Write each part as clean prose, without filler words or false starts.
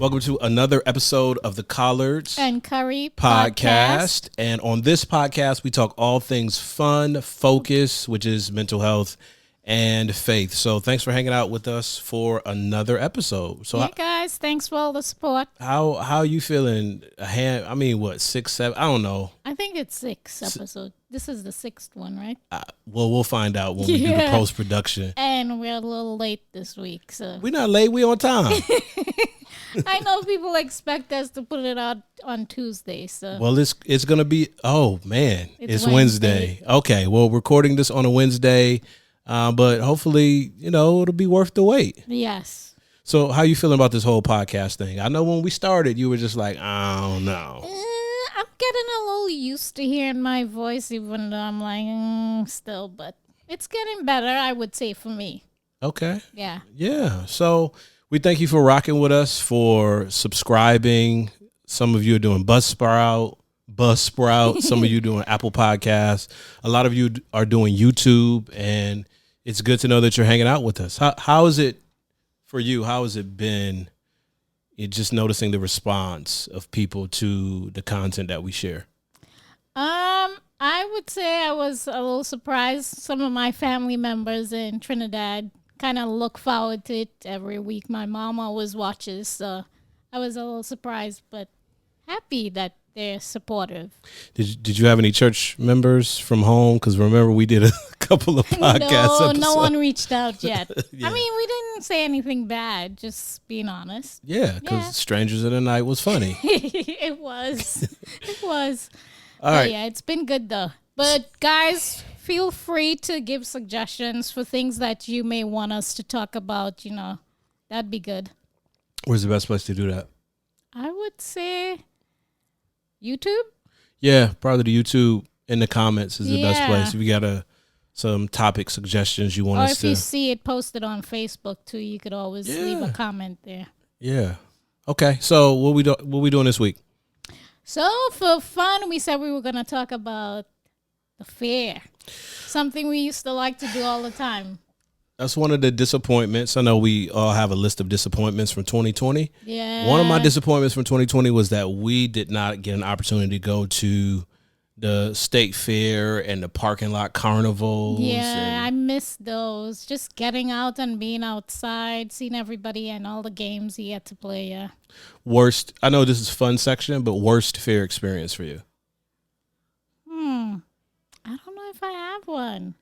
Welcome to another episode of the Collards and Curry podcast. And on this podcast, we talk all things fun, focus, which is mental health and faith. So thanks for hanging out with us for another episode. So hey guys, thanks for all the support. How are you feeling? What, 6, 7? I don't know. I think it's 6 episodes. This is the 6th one, right? Well, we'll find out when we do the post-production. And we're a little late this week, so We're not late. We on time. I know people expect us to put it out on Tuesday, so Well, it's going to be, oh, man, it's Wednesday. Okay, well, recording this on a Wednesday, but hopefully, it'll be worth the wait. yes. So how you feeling about this whole podcast thing? I know when we started, you were just like, I don't know. I'm getting a little used to hearing my voice, even though I'm like, still, but it's getting better, I would say, for me. Okay. Yeah. Yeah. So we thank you for rocking with us, for subscribing. Some of you are doing Buzzsprout. Some of you doing Apple Podcasts. A lot of you are doing YouTube, and it's good to know that you're hanging out with us. How is it for you? How has it been? You're just noticing the response of people to the content that we share. I would say I was a little surprised. Some of my family members in Trinidad kind of look forward to it every week. My mom always watches, so I was a little surprised, but happy that they're supportive. Did you have any church members from home? Because remember, we did a couple of podcasts. No one reached out yet. Yeah. I mean, we didn't say anything bad, just being honest. Yeah, because Strangers in the Night was funny. It was. All right. Yeah, it's been good though. But guys, feel free to give suggestions for things that you may want us to talk about. That'd be good. Where's the best place to do that? I would say YouTube. Yeah, probably the YouTube in the comments is the best Yeah. place. If you got some topic suggestions you want Or us if to. you see it posted on Facebook too, you could always leave a comment there. Yeah. Okay. So what we doing this week? So for fun, we said we were going to talk about the fair. Something we used to like to do all the time. That's one of the disappointments. I know we all have a list of disappointments from 2020. Yeah. One of my disappointments from 2020 was that we did not get an opportunity to go to the state fair and the parking lot carnivals. Yeah, I miss those. Just getting out and being outside, seeing everybody and all the games you get to play. Yeah. Worst, I know this is fun section, but worst fair experience for you? I don't know if I have one.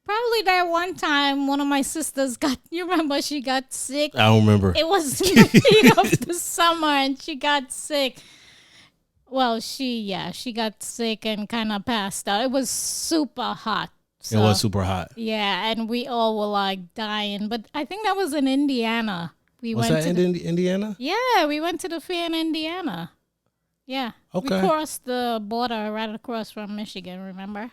Probably that one time one of my sisters you remember she got sick? I don't remember. It was in the heat of the summer and she got sick. Well, she got sick and kind of passed out. It was super hot. It was super hot. Yeah, and we all were like dying. But I think that was in Indiana. Was that in Indiana? Yeah, we went to the fair in Indiana. Yeah. Okay. We crossed the border right across from Michigan, remember?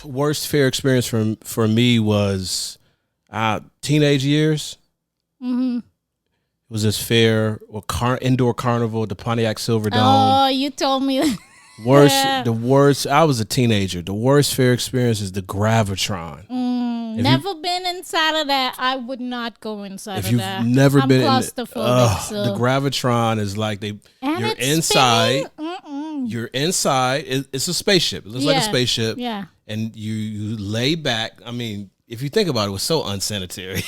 Worst fair experience for me was teenage years. Mm-hmm. It was this fair or indoor carnival at the Pontiac Silverdome. Oh, you told me that. The worst. I was a teenager. The worst fair experience is the Gravitron. Never been inside of that. I would not go inside If of you've that. never I'm been claustrophobic. So. the Gravitron is like you're it's inside. spinning. You're inside. It's a spaceship. It looks like a spaceship. Yeah. And you lay back. I mean, if you think about it, it was so unsanitary.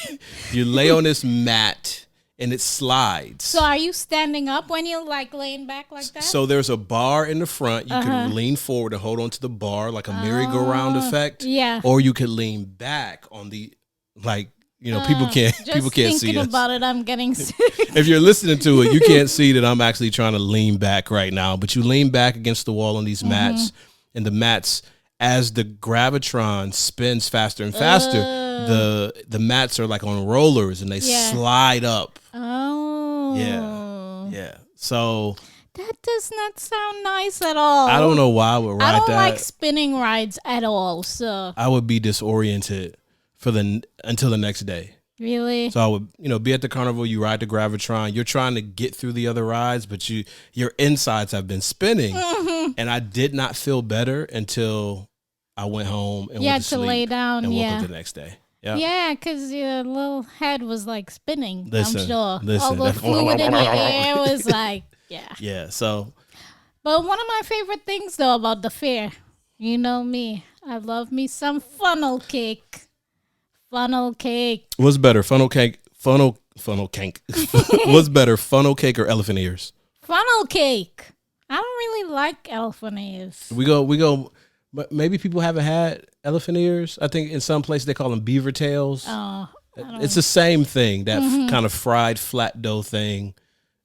You lay on this mat and it slides. So are you standing up when you're like laying back like that? So there's a bar in the front. You can lean forward and hold on to the bar like a merry-go-round effect. Yeah. Or you could lean back on the people can't see Just thinking us. about it, I'm getting sick. If you're listening to it, you can't see that I'm actually trying to lean back right now. But you lean back against the wall on these mats, and the mats, as the Gravitron spins faster and faster, the mats are like on rollers and they slide up. Oh. Yeah. So that does not sound nice at all. I don't know why I would ride that. I don't like spinning rides at all. So I would be disoriented until the next day. Really? So I would, be at the carnival, you ride the Gravitron, you're trying to get through the other rides, but your insides have been spinning. Mm-hmm. And I did not feel better until I went home and went to sleep lay down. and woke up the next day. Yeah, because your little head was like spinning. Listen, I'm sure. listen, All the that- fluid in the air was like, yeah. Yeah. So But one of my favorite things though about the fair, you know me, I love me some funnel cake. Funnel cake. what's better, funnel cake? Funnel cake. What's better, funnel cake or elephant ears? Funnel cake. I don't really like elephant ears. We go. But maybe people haven't had elephant ears. I think in some places they call them beaver tails. Oh, It's the same thing, that kind of fried flat dough thing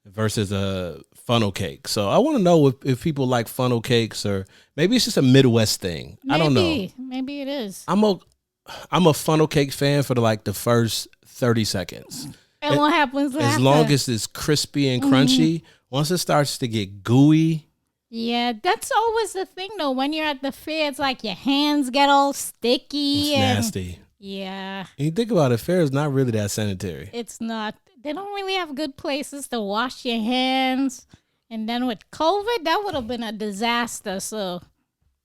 versus a funnel cake. So I want to know if people like funnel cakes, or maybe it's just a Midwest thing. I don't know. Maybe it is. I'm a funnel cake fan for the first 30 seconds. And what happens after? As long as it's crispy and crunchy, once it starts to get gooey. Yeah, that's always the thing though. When you're at the fair, it's like your hands get all sticky. It's nasty. Yeah. And you think about it, fair is not really that sanitary. It's not. They don't really have good places to wash your hands. And then with COVID, that would have been a disaster. So,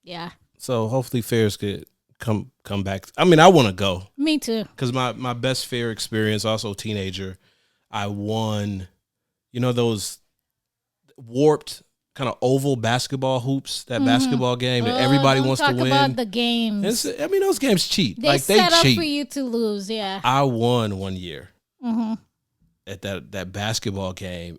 yeah. So hopefully fairs could come back. I mean, I want to go. Me too. Because my best fair experience, also teenager, I won, those warped kind of oval basketball hoops, that basketball game that everybody wants to win. Talk about the games. Those games cheat. They set up cheat. for you to lose, yeah. I won one year at that basketball game.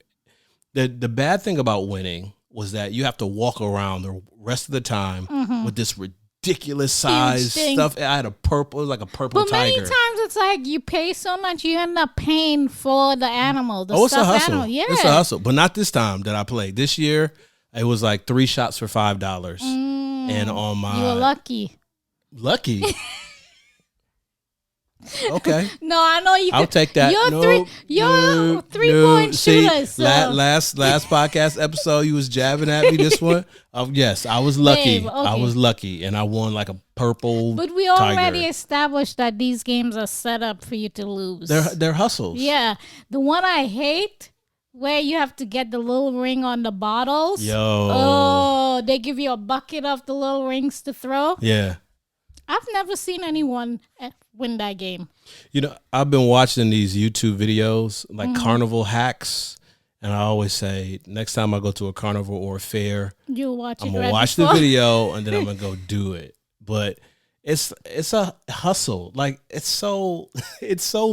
The bad thing about winning was that you have to walk around the rest of the time with this ridiculous size stuff. I had it was like a purple tiger. But many times it's like you pay so much, you end up paying for the animal, it's a hustle. animal. Yeah. It's a hustle. But not this time that I played. This year, it was like 3 shots for $5. And on my... You were lucky. Lucky? Okay. No, I know you. I'll take that. You're 3-point shooter. So. Last podcast episode, you was jabbing at me. This one, yes, I was lucky. Babe, okay. I was lucky, and I won like a purple. But we already established that these games are set up for you to lose. They're hustles. Yeah, the one I hate, where you have to get the little ring on the bottles. Oh, they give you a bucket of the little rings to throw. Yeah. I've never seen anyone win that game. I've been watching these YouTube videos, like carnival hacks, and I always say, next time I go to a carnival or a fair, You'll watch I'm it. gonna watch the video and then I'm gonna go do it. But it's a hustle. Like it's so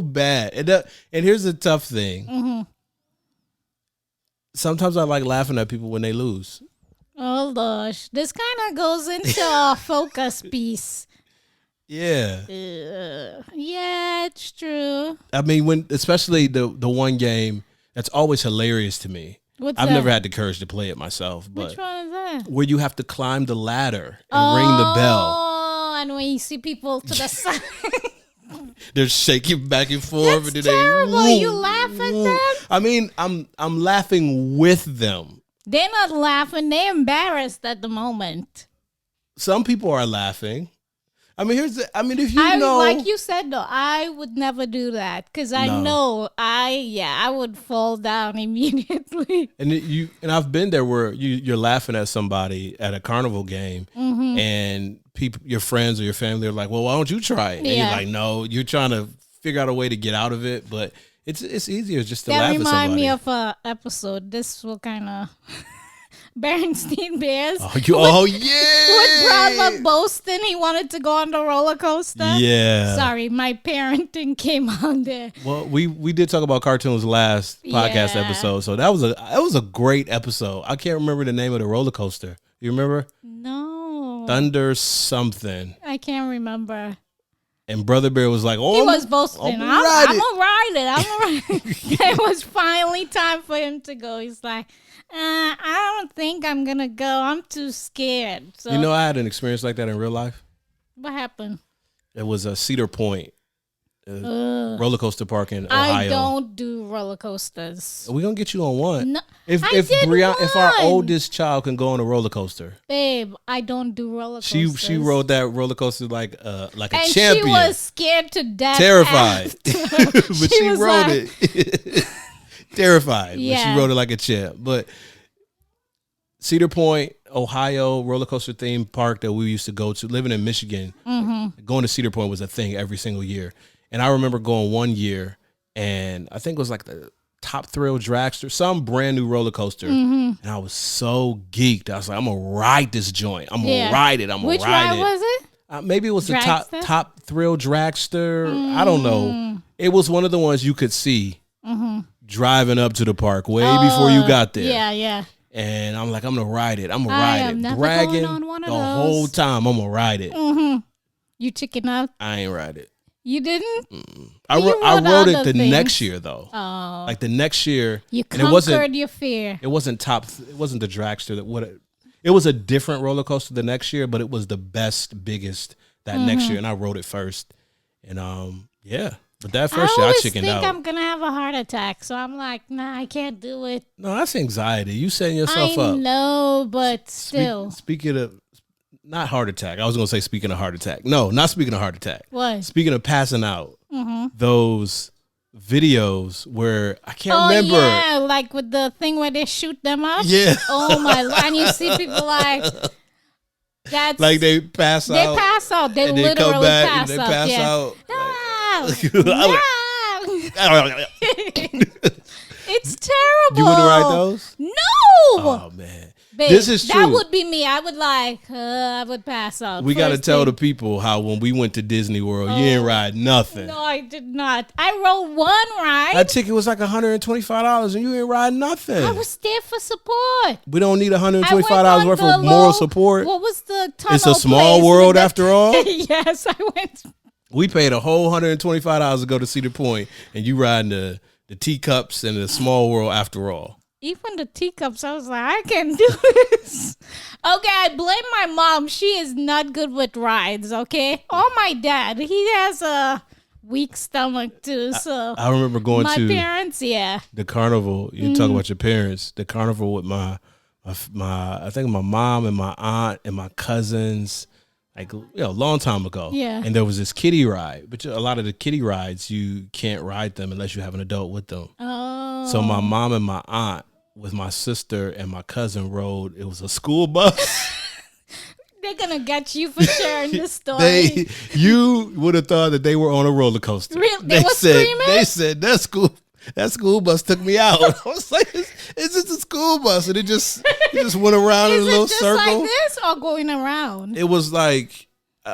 bad. And here's the tough thing. Sometimes I like laughing at people when they lose. Oh gosh, this kind of goes into our focus piece. Yeah. Yeah, it's true. I mean, especially the one game that's always hilarious to me. I've never had the courage to play it myself. But which one is that? Where you have to climb the ladder and ring the bell. Oh, and when you see people to the side. They're shaking back and forth. That's terrible. You laugh at them? I mean, I'm laughing with them. They're not laughing. They're embarrassed at the moment. Some people are laughing. I mean, if you know, like you said though, I would never do that because I know I would fall down immediately. And I've been there where you're laughing at somebody at a carnival game, and your friends or your family are like, "Well, why don't you try it?" And you're like, "No, you're trying to figure out a way to get out of it." But it's easier just to laugh at somebody. That remind me of an episode. This will kind of. Berenstein Bears. Yeah. With Brother Boasting, he wanted to go on the roller coaster. Yeah. Sorry, my parenting came on there. Well, we did talk about cartoons last podcast episode, so that was a great episode. I can't remember the name of the roller coaster. You remember? No. Thunder something. I can't remember. And Brother Bear was like, "Oh, he was boasting. I'm gonna ride it. It was finally time for him to go. He's like, I don't think I'm gonna go. I'm too scared. So I had an experience like that in real life. What happened? It was a Cedar Point roller coaster park in Ohio. I don't do roller coasters. We're gonna get you on one. No, if our oldest child can go on a roller coaster, babe, I don't do roller coasters. She rode that roller coaster like a and champion. She was scared to death, terrified, but she rode it. Terrified, but she rode it like a champ. But Cedar Point, Ohio roller coaster theme park that we used to go to. Living in Michigan, going to Cedar Point was a thing every single year. And I remember going one year, and I think it was like the Top Thrill Dragster, some brand new roller coaster. And I was so geeked. I was like, I'm going to ride this joint. I'm going to ride it. I'm going to ride it. Which ride was it? Maybe it was the Dragster? top Thrill Dragster. I don't know. It was one of the ones you could see driving up to the park way before you got there. Yeah, yeah. And I'm like, I'm going to ride it. I'm going to ride it. Never Bragging going on one of the those. whole time. I'm going to ride it. You chicken out? I ain't ride it. You didn't? I rode it the next year though. Oh. Like the next year. You and it wasn't, conquered your fear. It wasn't the dragster it was a different roller coaster the next year, but it was the biggest that next year, and I rode it first. And yeah. But that first year I chickened out. I think I'm gonna have a heart attack, so I'm like, nah, I can't do it. No, that's anxiety. You setting yourself up. I know, but still. Speaking of not heart attack. I was going to say speaking of heart attack. No, not speaking of heart attack. What? Speaking of passing out, those videos where I can't remember. Yeah, like with the thing where they shoot them up. Yeah. Oh my Lord. And you see people like, that's. Like they pass out. They pass out. They literally come back pass and they out. pass Yeah. out. No. It's terrible. You wouldn't ride those? No. Oh, man. Babe, this is true. That would be me. I would I would pass out. We got to tell the people how when we went to Disney World, you didn't ride nothing. No, I did not. I rode one ride. That ticket was like $125 and you ain't ride nothing. I was there for support. We don't need $125 worth of moral support. What was the tunnel It's a small world after all. Yes, I went. We paid a whole $125 to go to Cedar Point, and you riding the teacups and the small world after all. Even the teacups, I was like, I can't do this. Okay, I blame my mom. She is not good with rides, okay? Or my dad. He has a weak stomach, too. So I remember going to my parents, the Carnival. You talk about your parents. The Carnival with my I think my mom and my aunt and my cousins, like, a long time ago. Yeah. And there was this kiddie ride. But a lot of the kiddie rides, you can't ride them unless you have an adult with them. Oh. So my mom and my aunt with my sister and my cousin rode. It was a school bus. They're gonna get you for sharing this story. You would have thought that they were on a roller coaster. Really? They were screaming? They said that school bus took me out. I was like, it's just a school bus, and it just went around in a little circle. Is it just like this or going around? It was like,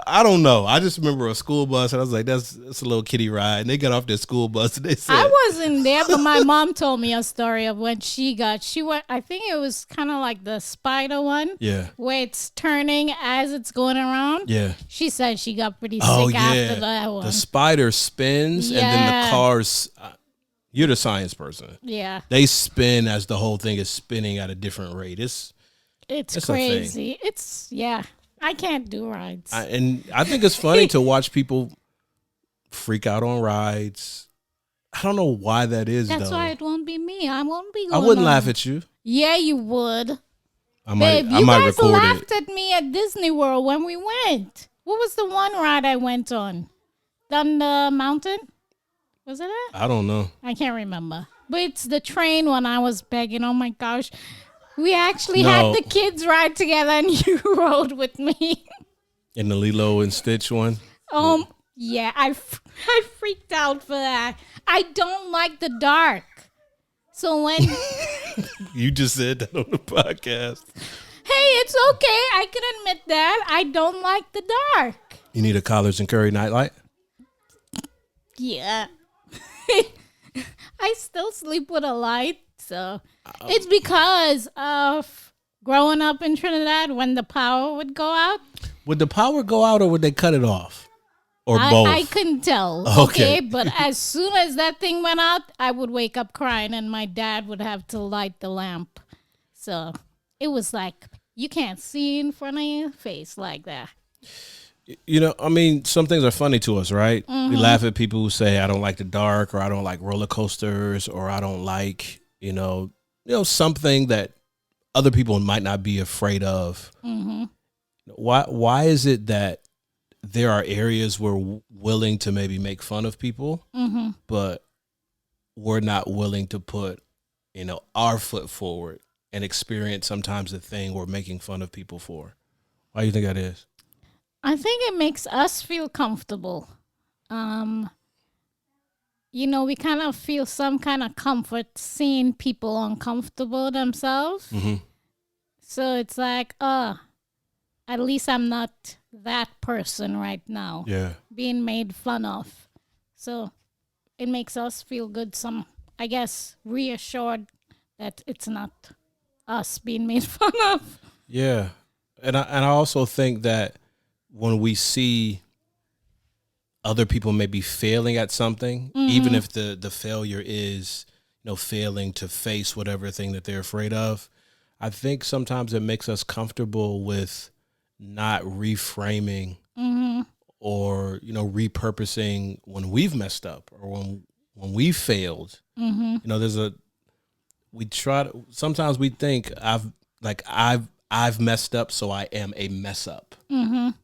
I don't know. I just remember a school bus, and I was like, that's a little kiddie ride. And they got off their school bus, and they said, I wasn't there, but my mom told me a story of when she went, I think it was kind of like the spider one. Yeah. Where it's turning as it's going around. Yeah. She said she got pretty sick after that one. The spider spins, and then the cars, you're the science person. Yeah. They spin as the whole thing is spinning at a different rate. It's crazy. I can't do rides. And I think it's funny to watch people freak out on rides. I don't know why that is, That's though. why it won't be me. I won't be going I wouldn't on. laugh at you. Yeah, you would. I might guys record laughed it. at me at Disney World when we went. What was the one ride I went on? Thunder Mountain? Was it it? I don't know. I can't remember. But it's the train one I was begging. Oh, my gosh. We actually had the kids ride together and you rode with me. In the Lilo and Stitch one? Yeah, I freaked out for that. I don't like the dark. So when... You just said that on the podcast. Hey, it's okay. I can admit that. I don't like the dark. You need a Collards and Curry nightlight? Yeah. I still sleep with a light, so... It's because of growing up in Trinidad when the power would go out. Would the power go out or would they cut it off? Or both? I couldn't tell. Okay. But as soon as that thing went out, I would wake up crying and my dad would have to light the lamp. So it was like, you can't see in front of your face like that. You know, I mean, some things are funny to us, right? We laugh at people who say, I don't like the dark, or I don't like roller coasters, or I don't like, something that other people might not be afraid of. Why is it that there are areas we're willing to maybe make fun of people, but we're not willing to put, our foot forward and experience sometimes the thing we're making fun of people for? Why do you think that is? I think it makes us feel comfortable. We kind of feel some kind of comfort seeing people uncomfortable themselves. Mm-hmm. So it's like, at least I'm not that person right now. Yeah. Being made fun of. So it makes us feel good, I guess, reassured that it's not us being made fun of. Yeah. And I also think that when we see other people maybe failing at something, even if the failure is, failing to face whatever thing that they're afraid of, I think sometimes it makes us comfortable with not reframing or, repurposing when we've messed up or when we failed. Sometimes we think I've messed up, so I am a mess up.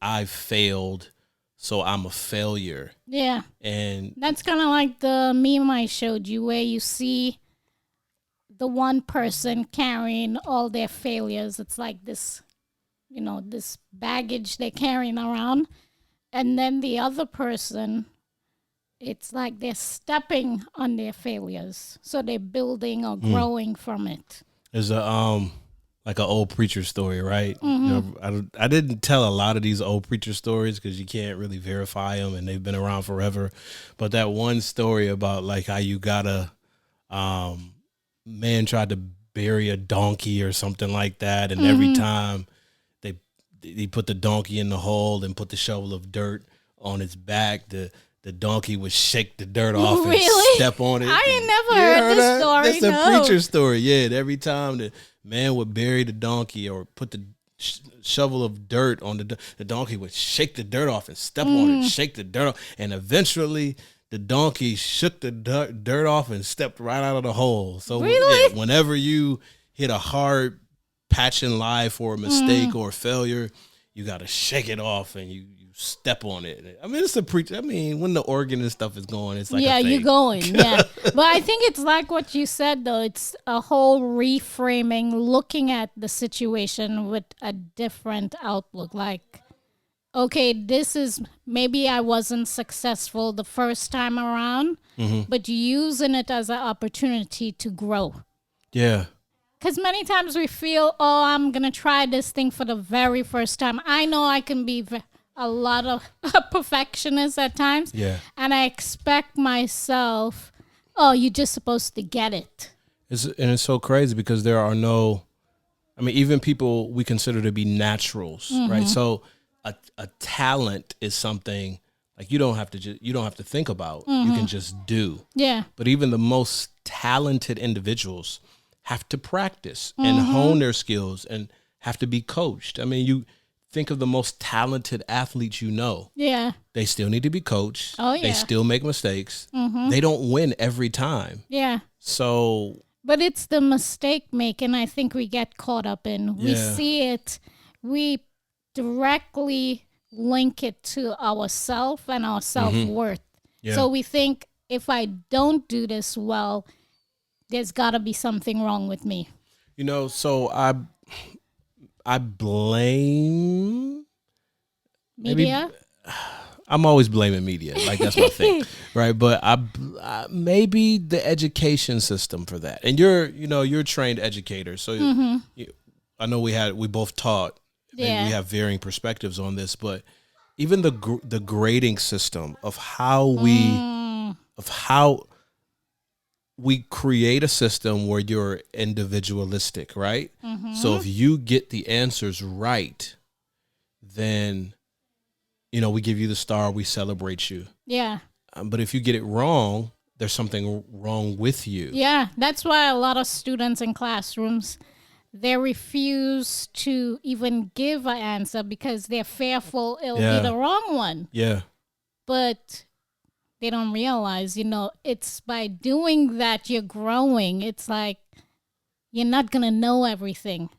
I've failed, so I'm a failure. Yeah. And that's kind of like the meme I showed you where you see the one person carrying all their failures. It's like this, this baggage they're carrying around. And then the other person, it's like they're stepping on their failures. So they're building or growing from it. There's like an old preacher story, right? I didn't tell a lot of these old preacher stories because you can't really verify them and they've been around forever. But that one story about like how you got a man tried to bury a donkey or something like that. And every time they put the donkey in the hole and put the shovel of dirt on its back, the donkey would shake the dirt off and step on it. I ain't never heard this story. That's a preacher story. Yeah, every time the man would bury the donkey or put the shovel of dirt on the donkey would shake the dirt off and step on it, shake the dirt off, and eventually the donkey shook the dirt off and stepped right out of the hole. So whenever you hit a hard patch in life or a mistake or a failure, you got to shake it off and you step on it. I mean, it's a preacher. I mean, when the organ and stuff is going, it's like a thing. You're going. Yeah, but I think it's like what you said though. It's a whole reframing, looking at the situation with a different outlook. Like, okay, this is maybe I wasn't successful the first time around, but using it as an opportunity to grow. Yeah. Because many times we feel, I'm going to try this thing for the very first time. I know I can be a lot of a perfectionist at times. Yeah. And I expect myself, you're just supposed to get it. It's so crazy because there are even people we consider to be naturals, right? So a talent is something like you don't have to think about. You can just do. Yeah. But even the most talented individuals have to practice and hone their skills and have to be coached. I mean, you think of the most talented athletes you know. Yeah. They still need to be coached. Oh, yeah. They still make mistakes. They don't win every time. Yeah. So. But it's the mistake making I think we get caught up in. We see it. We directly link it to ourself and our self-worth. Yeah. So we think if I don't do this well, there's got to be something wrong with me. So I blame media. I'm always blaming media. Like that's my thing, right? But I maybe the education system for that. And you're a trained educator, so I know we both taught. Yeah. And we have varying perspectives on this, but even the grading system of how we create a system where you're individualistic, right? So if you get the answers right, then, we give you the star, we celebrate you. Yeah. But if you get it wrong, there's something wrong with you. Yeah, that's why a lot of students in classrooms, they refuse to even give an answer because they're fearful it'll be the wrong one. Yeah. But they don't realize, it's by doing that you're growing. It's like you're not going to know everything.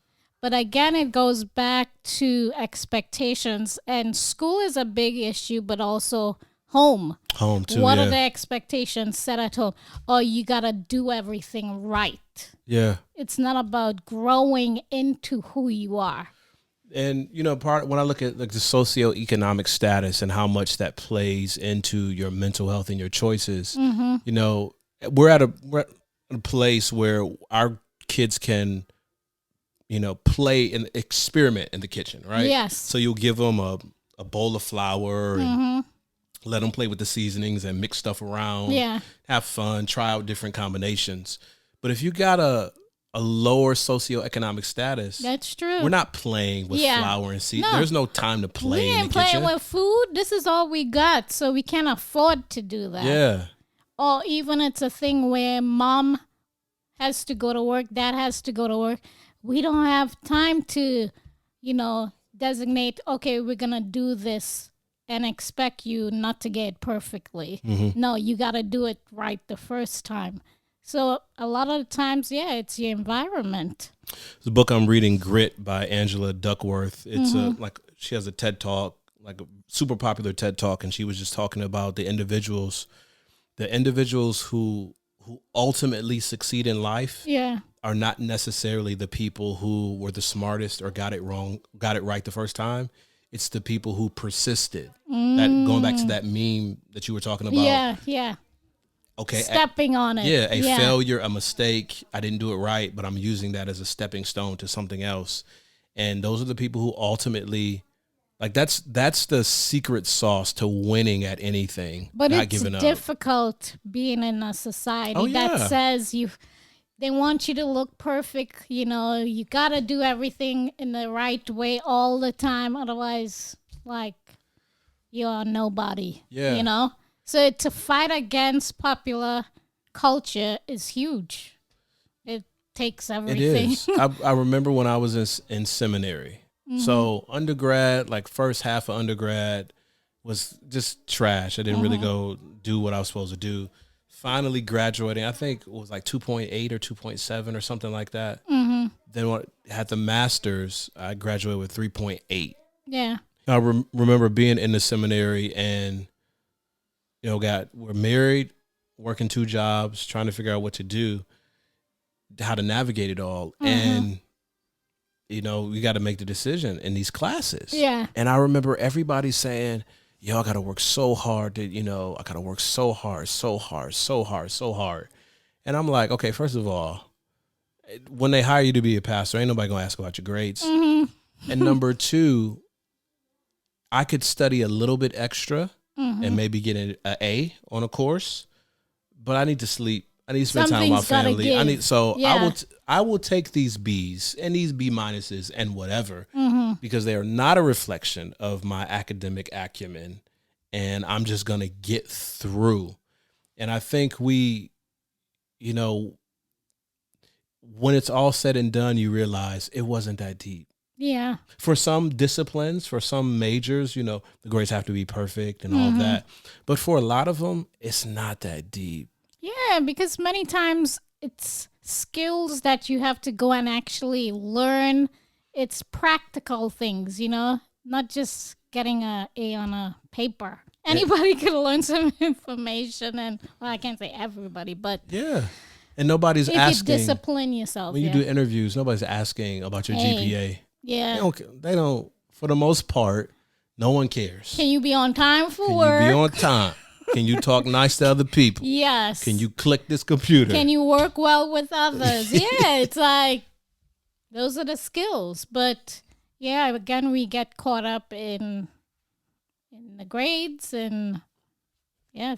But again, it goes back to expectations. And school is a big issue, but also home. Home too. What yeah. are the expectations set at home? Oh, you got to do everything right. Yeah. It's not about growing into who you are. And, when I look at like the socioeconomic status and how much that plays into your mental health and your choices, we're at a place where our kids can, play and experiment in the kitchen, right? Yes. So you'll give them a bowl of flour and let them play with the seasonings and mix stuff around. Yeah. Have fun, try out different combinations. But if you got a lower socioeconomic status, that's true. We're not playing with flour and seed. No. There's no time to play we in the ain't playing kitchen. with food. This is all we got, so we can't afford to do that. Yeah. Or even it's a thing where mom has to go to work, dad has to go to work. We don't have time to, designate, okay, we're going to do this and expect you not to get it perfectly. Mm-hmm. No, you got to do it right the first time. So a lot of the times, it's your environment. The book I'm reading, Grit by Angela Duckworth. It's she has a TED Talk, like a super popular TED Talk, and she was just talking about the individuals who ultimately succeed in life are not necessarily the people who were the smartest or got it right the first time. It's the people who persisted. That going back to that meme that you were talking about. Yeah. Okay. Stepping on it. Yeah, failure, a mistake. I didn't do it right, but I'm using that as a stepping stone to something else. And those are the people who ultimately, like, that's the secret sauce to winning at anything. But not it's giving up. difficult being in a society that says they want you to look perfect. You got to do everything in the right way all the time. Otherwise, like, you're nobody. Yeah. So to fight against popular culture is huge. It takes everything. It is. I remember when I was in seminary. Mm-hmm. So undergrad, like first half of undergrad was just trash. I didn't really go do what I was supposed to do. Finally graduating, I think it was like 2.8 or 2.7 or something like that. Mm-hmm. Then when I had the master's, I graduated with 3.8. Yeah. I remember being in the seminary and we're married, working 2 jobs, trying to figure out what to do, how to navigate it all. And, we got to make the decision in these classes. Yeah. And I remember everybody saying, I got to work so hard I got to work so hard. And I'm like, okay, first of all, when they hire you to be a pastor, ain't nobody going to ask about your grades. Mm-hmm. And number 2, I could study a little bit extra and maybe get an A on a course, but I need to sleep. I need to spend time with my family. I will take these B's and these B minuses and whatever because they are not a reflection of my academic acumen, and I'm just gonna get through. And I think we, when it's all said and done, you realize it wasn't that deep. Yeah. For some disciplines, for some majors, the grades have to be perfect and all of that. But for a lot of them, it's not that deep. Yeah, because many times it's skills that you have to go and actually learn. It's practical things, not just getting an A on a paper. Anybody could learn some information, and I can't say everybody, but yeah. And nobody's asking. If you discipline yourself. When you do interviews, nobody's asking about your GPA. Yeah. They don't, for the most part, no one cares. Can you be on time for work? Can you be on time? Can you talk nice to other people? Yes. Can you click this computer? Can you work well with others? Yeah, it's like, those are the skills. But yeah, again, we get caught up in the grades and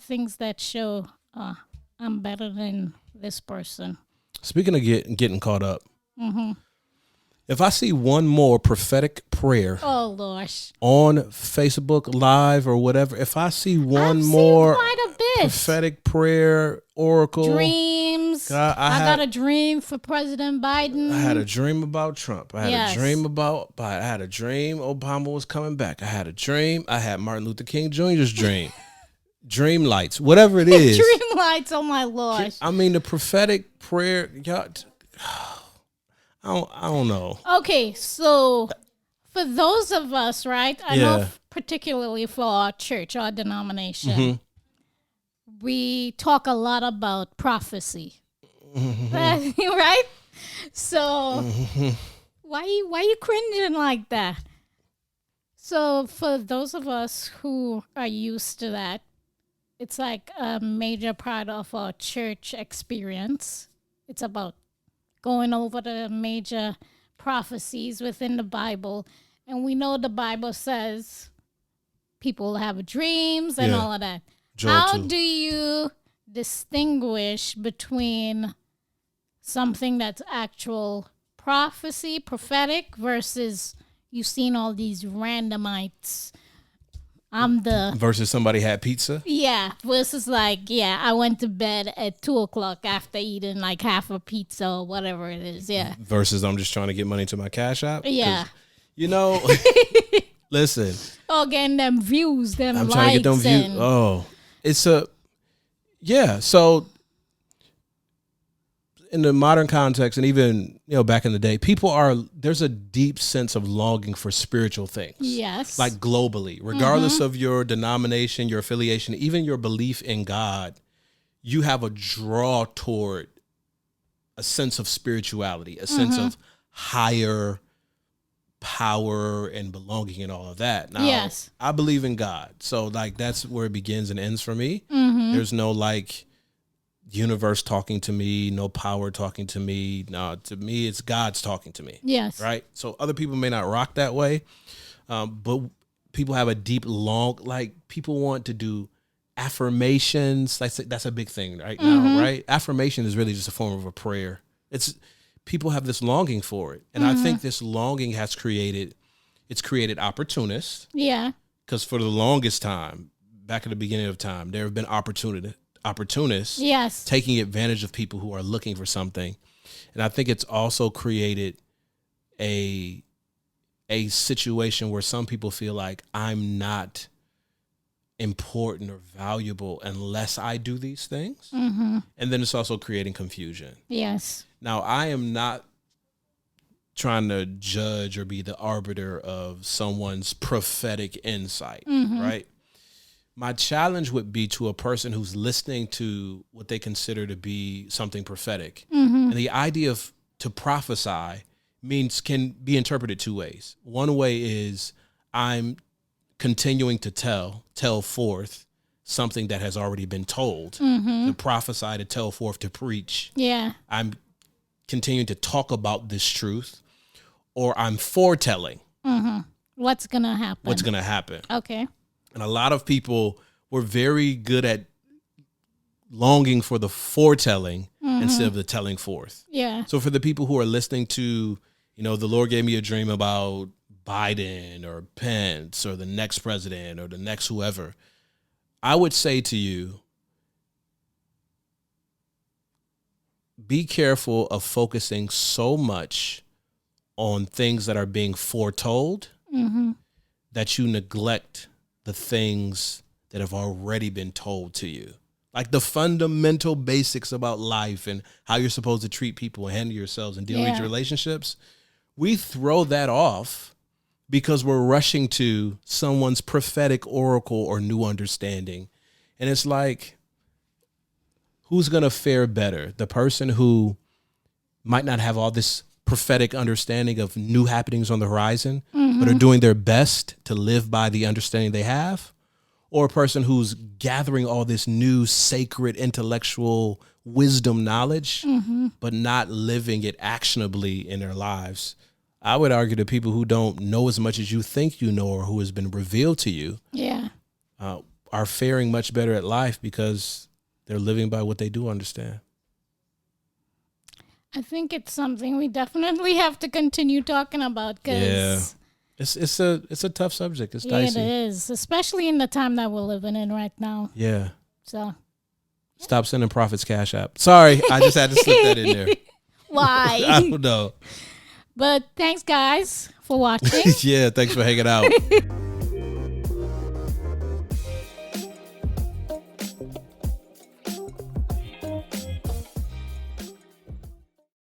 things that show I'm better than this person. Speaking of getting caught up, if I see one more prophetic prayer on Facebook Live or whatever, if I see one more prophetic prayer, oracle, dreams, I got a dream for President Biden. I had a dream about Trump. I had a dream about Biden. I had a dream Obama was coming back. I had a dream. I had Martin Luther King Jr.'s dream. Dream lights, whatever it is. Dream lights, oh my Lord. I mean, the prophetic prayer, y'all, I don't know. Okay, so for those of us, right? I Yeah. know particularly for our church, our denomination, we talk a lot about prophecy, right? So why you cringing like that? So for those of us who are used to that, it's like a major part of our church experience. It's about going over the major prophecies within the Bible. And we know the Bible says people have dreams and Yeah. all of that. Joel How 2. do you distinguish between something that's actual prophecy, prophetic, versus you've seen all these randomites? Versus somebody had pizza? Versus like, I went to bed at 2:00 after eating like half a pizza or whatever it is. Yeah. Versus I'm just trying to get money to my Cash App? 'Cause, Yeah. You know, listen. Oh, getting them views, them I'm likes. trying to get them views. And, Oh, so in the modern context and even, back in the day, there's a deep sense of longing for spiritual things. yes. Like globally, regardless of your denomination, your affiliation, even your belief in God, you have a draw toward a sense of spirituality, a sense of higher power and belonging and all of that. Now, Yes. I believe in God. So like that's where it begins and ends for me. There's no like universe talking to me, no power talking to me. No, to me, it's God's talking to me. Yes. Right. So other people may not rock that way. But people have a deep people want to do affirmations. That's a big thing right now, right? Affirmation is really just a form of a prayer. People have this longing for it. And I think this longing has created opportunists. Yeah. Because for the longest time, back at the beginning of time, there have been opportunists Yes. taking advantage of people who are looking for something. And I think it's also created a situation where some people feel like I'm not important or valuable unless I do these things. And then it's also creating confusion. Yes. Now, I am not trying to judge or be the arbiter of someone's prophetic insight, right? My challenge would be to a person who's listening to what they consider to be something prophetic. And the idea of to prophesy can be interpreted two ways. One way is I'm continuing to tell forth something that has already been told, to prophesy, to tell forth, to preach. Yeah. I'm continuing to talk about this truth, or I'm foretelling What's going to happen? what's going to happen. Okay. And a lot of people were very good at longing for the foretelling instead of the telling forth. Yeah. So for the people who are listening to, the Lord gave me a dream about Biden or Pence or the next president or the next whoever, I would say to you, be careful of focusing so much on things that are being foretold that you neglect the things that have already been told to you. Like the fundamental basics about life and how you're supposed to treat people and handle yourselves and deal with your relationships. We throw that off because we're rushing to someone's prophetic oracle or new understanding. And it's like, who's going to fare better? The person who might not have all this prophetic understanding of new happenings on the horizon, but are doing their best to live by the understanding they have? Or a person who's gathering all this new sacred intellectual wisdom knowledge, but not living it actionably in their lives? I would argue that people who don't know as much as you think you know or who has been revealed to you are faring much better at life because they're living by what they do understand. I think it's something we definitely have to continue talking about because it's a tough subject. It's it dicey. is, especially in the time that we're living in right now. Yeah. So Stop sending Prophets Cash App. Sorry, I just had to slip that in there. why? I don't know. But thanks, guys, for watching. Yeah, thanks for hanging out.